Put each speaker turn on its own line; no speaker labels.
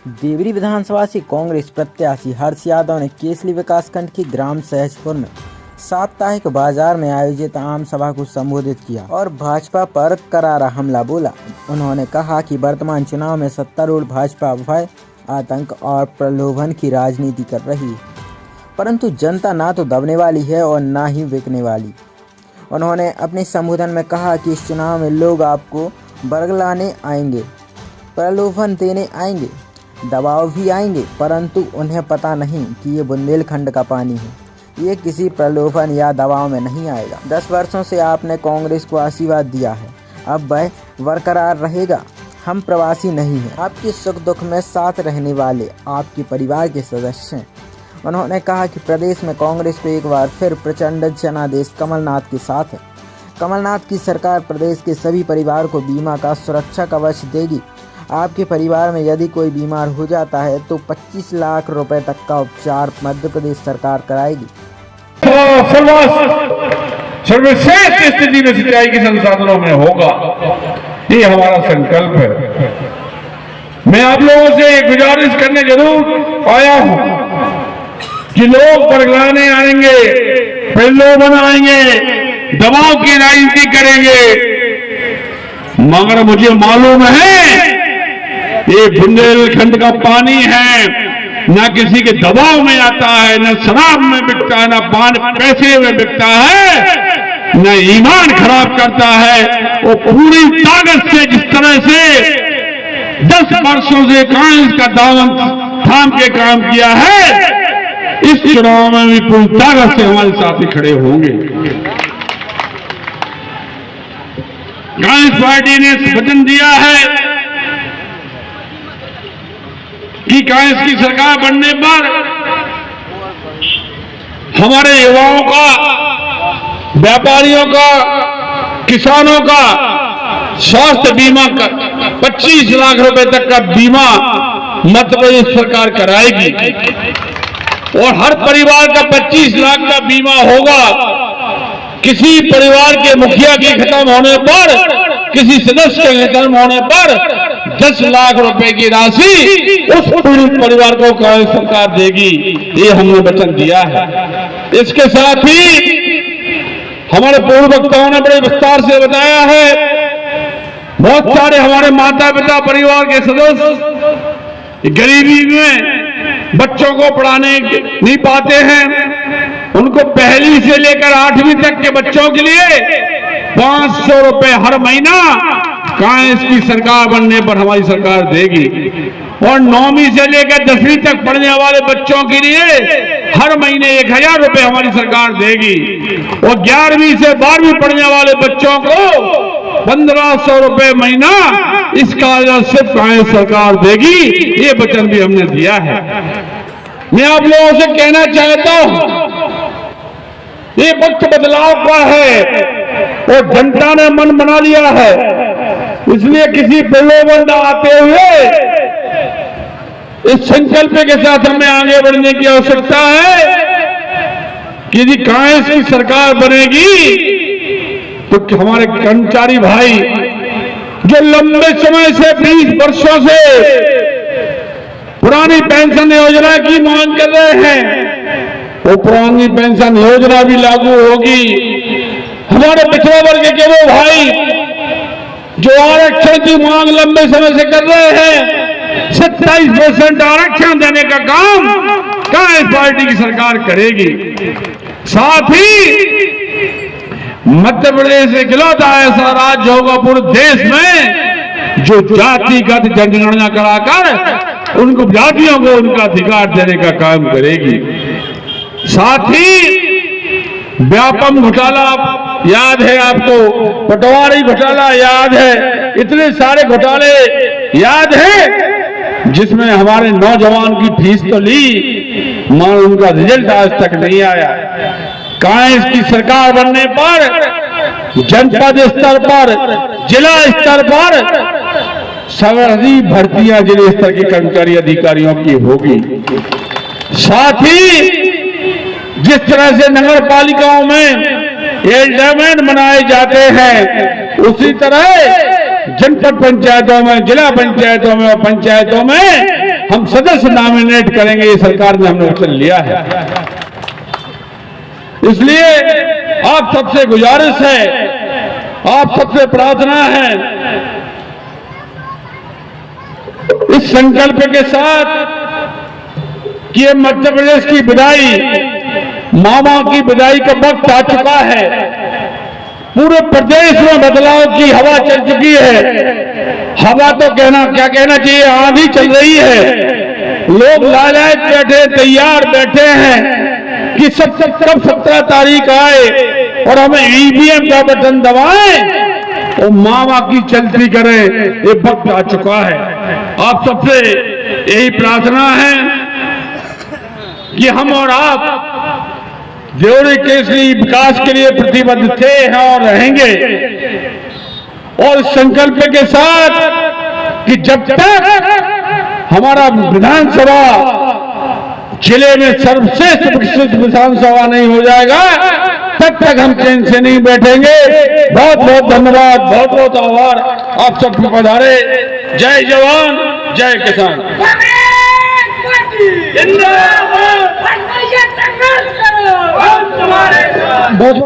देवरी विधानसभा से कांग्रेस प्रत्याशी हर्ष यादव ने केसली विकासखंड की ग्राम सहजपुर में साप्ताहिक बाजार में आयोजित आम सभा को संबोधित किया और भाजपा पर करारा हमला बोला। उन्होंने कहा कि वर्तमान चुनाव में सत्तारूढ़ भाजपा भय, आतंक और प्रलोभन की राजनीति कर रही है, परंतु जनता ना तो दबने वाली है और ना ही बिकने वाली। उन्होंने अपने संबोधन में कहा कि इस चुनाव में लोग आपको बरगलाने आएंगे, प्रलोभन देने आएंगे, दबाव भी आएंगे, परंतु उन्हें पता नहीं कि ये बुंदेलखंड का पानी है, ये किसी प्रलोभन या दबाव में नहीं आएगा। 10 वर्षों से आपने कांग्रेस को आशीर्वाद दिया है, अब वह बरकरार रहेगा। हम प्रवासी नहीं हैं, आपके सुख दुख में साथ रहने वाले आपके परिवार के सदस्य हैं। उन्होंने कहा कि प्रदेश में कांग्रेस को एक बार फिर प्रचंड जनादेश कमलनाथ के साथ है। कमलनाथ की सरकार प्रदेश के सभी परिवार को बीमा का सुरक्षा कवच देगी। आपके परिवार में यदि कोई बीमार हो जाता है तो 25 लाख रुपए तक का उपचार मध्य प्रदेश सरकार कराएगी।
सर्वश्रेष्ठ स्थिति में सिंचाई के संसाधनों में होगा, ये हमारा संकल्प है। मैं आप लोगों से गुजारिश करने जरूर आया हूं कि लोग बरगलाने आएंगे, प्रलोभन आएंगे, दबाव की राजनीति करेंगे, मगर मुझे मालूम है ये बुंदेलखंड का पानी है, न किसी के दबाव में आता है, न शराब में बिकता है, न पैसे में बिकता है, न ईमान खराब करता है। वो पूरी ताकत से जिस तरह से 10 वर्षों से कांग्रेस का दामन थाम के काम किया है, इस चुनाव में भी पूरी ताकत से हमारे साथी खड़े होंगे। कांग्रेस पार्टी ने वचन दिया है कि कांग्रेस की सरकार बनने पर हमारे युवाओं का, व्यापारियों का, किसानों का स्वास्थ्य बीमा का 25 लाख रुपए तक का बीमा मध्य प्रदेश सरकार कराएगी और हर परिवार का 25 लाख का बीमा होगा। किसी परिवार के मुखिया के खत्म होने पर, किसी सदस्य के खत्म होने पर 10 लाख रुपए की राशि उस पीड़ित परिवार को कांग्रेस सरकार देगी, ये हमने वचन दिया है। इसके साथ ही हमारे पूर्व वक्ताओं ने बड़े विस्तार से बताया है, बहुत सारे हमारे माता पिता परिवार के सदस्य गरीबी में बच्चों को पढ़ाने नहीं पाते हैं, उनको पहली से लेकर 8वीं तक के बच्चों के लिए 500 रुपए हर महीना कांग्रेस की सरकार बनने पर हमारी सरकार देगी और 9वीं से लेकर 10वीं तक पढ़ने वाले बच्चों के लिए हर महीने 1000 रुपए हमारी सरकार देगी और 11वीं से 12वीं पढ़ने वाले बच्चों को 1500 रुपए महीना इसका सिर्फ कांग्रेस सरकार देगी, ये वचन भी हमने दिया है। मैं आप लोगों से कहना चाहता हूं, ये वक्त बदलाव का है और जनता ने मन बना लिया है, इसलिए किसी प्रलोभन आते हुए इस संकल्प के साथ हमें आगे बढ़ने की आवश्यकता है कि यदि कांग्रेस की सरकार बनेगी तो हमारे कर्मचारी भाई जो लंबे समय से 20 वर्षों से पुरानी पेंशन योजना की मांग कर रहे हैं, वो पुरानी पेंशन योजना भी लागू होगी। हमारे पिछड़े वर्ग के वो भाई जो आरक्षण की मांग लंबे समय से कर रहे हैं, 27% आरक्षण देने का काम कांग्रेस पार्टी की सरकार करेगी। साथ ही मध्य प्रदेश इकलौता ऐसा राज्य होगा पूरे देश में जो जातिगत जनगणना कराकर उनको जातियों को उनका अधिकार देने का काम करेगी। साथ ही व्यापम घोटाला याद है आपको, पटवारी घोटाला याद है, इतने सारे घोटाले याद है जिसमें हमारे नौजवान की फीस तो ली मगर उनका रिजल्ट आज तक नहीं आया। कांग्रेस की सरकार बनने पर जनपद स्तर पर, जिला स्तर पर सभी भर्तियां जिले स्तर के कर्मचारी अधिकारियों की होगी। साथ ही जिस तरह से नगर पालिकाओं में एल्डरमैन बनाए जाते हैं, उसी तरह जनपद पंचायतों में, जिला पंचायतों में और पंचायतों में हम सदस्य नॉमिनेट करेंगे, ये सरकार ने हमने वचन लिया है। इसलिए आप सबसे गुजारिश है, आप सबसे प्रार्थना है, इस संकल्प के साथ कि ये मध्य प्रदेश की विदाई, मामा की विदाई का वक्त आ चुका है। पूरे प्रदेश में बदलाव की हवा चल चुकी है। हवा तो क्या कहना चाहिए, आंधी चल रही है। लोग लालायत बैठे, तैयार बैठे हैं कि कब 17 तारीख आए और हमें ईवीएम का बटन दबाएं और मामा की चलती करें। ये वक्त आ चुका है। आप सबसे यही प्रार्थना है कि हम और आप देवरी केसरी विकास के लिए प्रतिबद्ध थे, हैं और रहेंगे। और संकल्प के साथ कि जब तक हमारा विधानसभा जिले में सर्वश्रेष्ठ विकसित विधानसभा नहीं हो जाएगा, तब तक हम चैन से नहीं बैठेंगे। बहुत बहुत धन्यवाद, बहुत बहुत आभार आप सबको पधारे। जय जवान, जय किसान।
बहुत